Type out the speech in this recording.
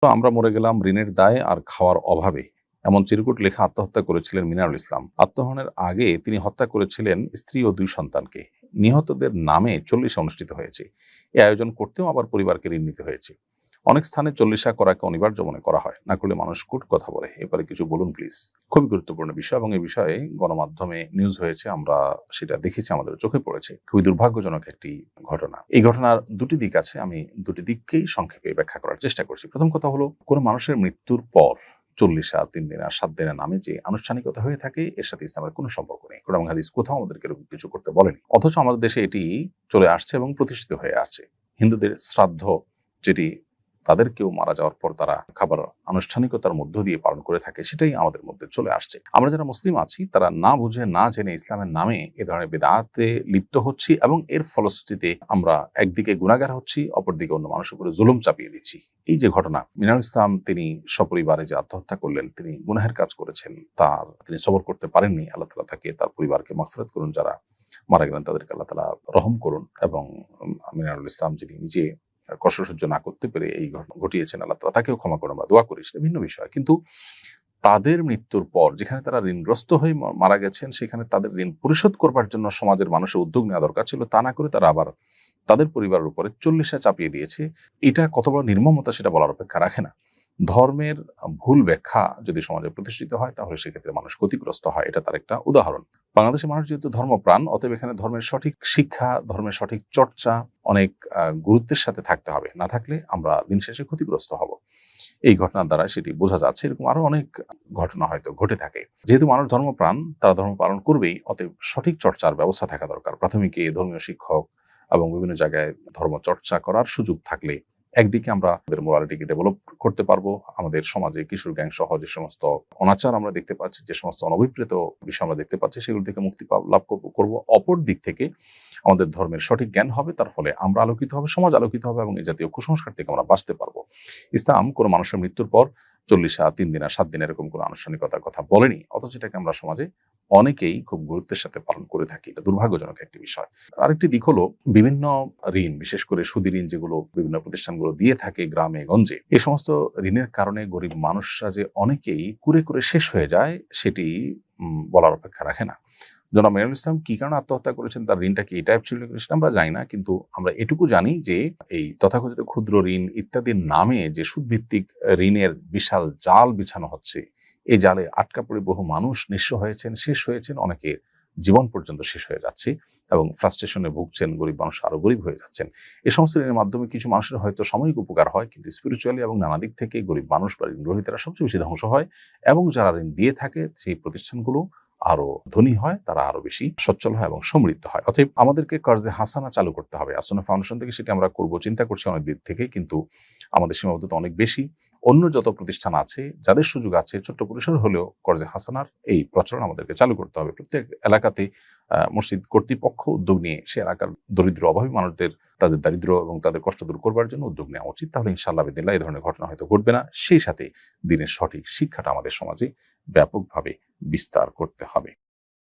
তো আমরা মরে গেলাম ঋণের দায়ে আর খাওয়ার অভাবে, এমন চিরকুট লেখা আত্মহত্যা করেছিলেন মিনারুল ইসলাম। আত্মহননের আগে তিনি হত্যা করেছিলেন স্ত্রী ও 2 সন্তানকে। নিহতদের নামে 40 অনুষ্ঠিত হয়েছে। এই আয়োজন করতেও আবার পরিবারকে ঋণ নিতে হয়েছে। অনেক স্থানে 40 করাকে অনিবার্য মনে করা হয়, না করলে মানুষ কুট কথা বলে। এবারে কিছু বলুন প্লিজ। খুবই গুরুত্বপূর্ণ বিষয় এবং এই বিষয়ে গণমাধ্যমে নিউজ হয়েছে, আমরা সেটা দেখেছি, আমাদের চোখে পড়েছে। খুবই দুর্ভাগ্যজনক একটি ঘটনা। এই ঘটনার দুটি দিক আছে, আমি দুটি দিককেই সংক্ষেপে ব্যাখ্যা করার চেষ্টা করছি। প্রথম কথা হলো, কোনো মানুষের মৃত্যুর পর 40 3 দিন আর 7 দিনের নামে যে আনুষ্ঠানিকতা হয়ে থাকে, এর সাথে ইসলামের কোনো সম্পর্ক নেই। কোরআন হাদিস কোথাও আমাদেরকে এরকম কিছু করতে বলেনি, অথচ আমাদের দেশে এটি চলে আসছে এবং প্রতিষ্ঠিত হয়ে আসছে। হিন্দুদের শ্রাদ্ধ, যেটি তাদের কেউ মারা যাওয়ার পর তারা খাবার আনুষ্ঠানিকতার মধ্য দিয়ে পালন করে থাকে, সেটাই আমাদের মধ্যে চলে আসছে। আমরা যারা মুসলিম আছি তারা না বুঝে না জেনে ইসলামের নামে এ ধরনের বেদাতে লিপ্ত হচ্ছি এবং এর ফলশ্রুতিতে আমরা একদিকে গুনাহগার হচ্ছি, অপরদিকে অন্য মানুষের উপরে জুলুম চাপিয়ে দিচ্ছি। এই যে ঘটনা, মিনারুল ইসলাম তিনি সপরিবারে যে আত্মহত্যা করলেন, তিনি গুনাহের কাজ করেছেন, তিনি সবর করতে পারেননি। আল্লাহ তাআলা তাকে, তার পরিবারকে মাগফিরাত করুন। যারা মারা গেলেন তাদেরকে আল্লাহ তাআলা রহম করুন। এবং মিনারুল ইসলাম যিনি নিজে কষ্ট সহ্য না করতে পেরে এই ঘটনা ঘটিয়েছেন, আল্লাহ তাআলা তাকেও ক্ষমা করে, আমরা দোয়া করি, সেটা ভিন্ন বিষয়। কিন্তু তাদের মৃত্যুর পর যেখানে তারা ঋণগ্রস্ত হয়ে মারা গেছেন, সেখানে তাদের ঋণ পরিশোধ করবার জন্য সমাজের মানুষের উদ্যোগ নেওয়া দরকার ছিল। তা না করে তারা আবার তাদের পরিবারের উপরে 40 চাপিয়ে দিয়েছে। এটা কত বড় নির্মমতা সেটা বলার অপেক্ষা রাখে না। ধর্মের ভুল ব্যাখ্যা যদি সমাজে প্রতিষ্ঠিত হয়, তাহলে সেক্ষেত্রে মানুষ ক্ষতিগ্রস্ত হয়। এটা তার একটা উদাহরণ। বাংলাদেশের মানুষ যেহেতু ধর্মপ্রাণ, অতএব এখানে ধর্মের সঠিক শিক্ষা, ধর্মের সঠিক চর্চা অনেক গুরুত্বের সাথে থাকতে হবে। না থাকলে আমরা দিন শেষে ক্ষতিগ্রস্ত হব। এই ঘটনার দ্বারা সেটি বোঝা যাচ্ছে। এরকম আরো অনেক ঘটনা হয়তো ঘটে থাকে। যেহেতু মানুষ ধর্মপ্রাণ, তারা ধর্ম পালন করবেই, অতএব সঠিক চর্চার ব্যবস্থা থাকা দরকার। প্রাথমিকে ধর্মীয় শিক্ষক এবং বিভিন্ন জায়গায় ধর্ম চর্চা করার সুযোগ থাকলে একদিকে আমরা আমাদের মোরালিটিকে ডেভেলপ করতে পারবো। আমাদের সমাজে কিশোর গ্যাং সহ যে সমস্ত অনাচার আমরা দেখতে পাচ্ছি, যে সমস্ত অনভিপ্রেত বিষয় আমরা দেখতে পাচ্ছি, সেগুলো থেকে মুক্তি লাভ করবো। অপর দিক থেকে আমাদের ধর্মের সঠিক জ্ঞান হবে, তার ফলে আমরা আলোকিত হবে, সমাজ আলোকিত হবে এবং এই জাতীয় কুসংস্কার থেকে আমরা বাঁচতে পারবো। ইসলাম কোনো মানুষের মৃত্যুর পর 40 3 দিন আর 7 দিন এরকম কোনো আনুষ্ঠানিকতার কথা বলেনি, অথচ এটাকে আমরা সমাজে অনেকেই খুব গুরুত্বের সাথে পালন করে থাকি। এটা দুর্ভাগ্যজনক একটি বিষয়। আরেকটি দিক হলো, বিভিন্ন ঋণ, বিশেষ করে সুদী ঋণ যেগুলো বিভিন্ন প্রতিষ্ঠানগুলো দিয়ে থাকে গ্রামে গঞ্জে, এই সমস্ত ঋণের কারণে গরিব মানুষরা যে অনেকেই কুরে কুরে শেষ হয়ে যায়, সেটি বলার অপেক্ষা রাখে না। জনাব মিনারুল ইসলাম কি কারণে আত্মহত্যা করেছেন, তার ঋণটা কি এটা অ্যাকচুয়ালি সেটা আমরা জানি না, কিন্তু আমরা এটুকু জানি যে এই তথাকথিত ক্ষুদ্র ঋণ ইত্যাদির নামে যে সুদভিত্তিক ঋণের বিশাল জাল বিছানো হচ্ছে, এই জালে আটকা পড়ে বহু মানুষ নিঃস্ব হয়েছেন, শেষ হয়েছেন, অনেকে জীবন পর্যন্ত শেষ হয়ে যাচ্ছে এবং ফ্রাস্ট্রেশনে ভুগছেন। গরিব মানুষ আরো গরিব হয়ে যাচ্ছেন। এই সমস্ত ঋণের মাধ্যমে কিছু মানুষের হয়তো সাময়িক উপকার হয়, কিন্তু স্পিরিচুয়ালি এবং নানা দিক থেকে গরিব মানুষ বা ঋণ গ্রহীতারা সবচেয়ে বেশি ধ্বংস হয়। এবং যারা ঋণ দিয়ে থাকে, সেই প্রতিষ্ঠানগুলো আরো ধনী হয়, তারা আরো বেশি সচ্ছল হয় এবং সমৃদ্ধ হয়। অতএব আমাদেরকে কর্জে হাসানা চালু করতে হবে। আসনা ফাউন্ডেশন থেকে সেটি আমরা করব চিন্তা করছি অনেক দিক থেকে, কিন্তু আমাদের সীমাবদ্ধতা অনেক বেশি। অন্য যত প্রতিষ্ঠান আছে, যাদের সুযোগ আছে, ছোট্ট পরিসর হলেও কর্জে হাসানার এই প্রচলন আমাদেরকে চালু করতে হবে। প্রত্যেক এলাকাতে মসজিদ কর্তৃপক্ষ উদ্যোগ নিয়ে সে এলাকার দরিদ্র অভাবী মানুষদের তাদের দারিদ্র এবং তাদের কষ্ট দূর করবার জন্য উদ্যোগ নেওয়া উচিত। তাহলে ইনশাআল্লাহ বিদিল্লাহ এই ধরনের ঘটনা হয়তো ঘটবে না। সেই সাথে দিনের সঠিক শিক্ষাটা আমাদের সমাজে ব্যাপকভাবে বিস্তার করতে হবে।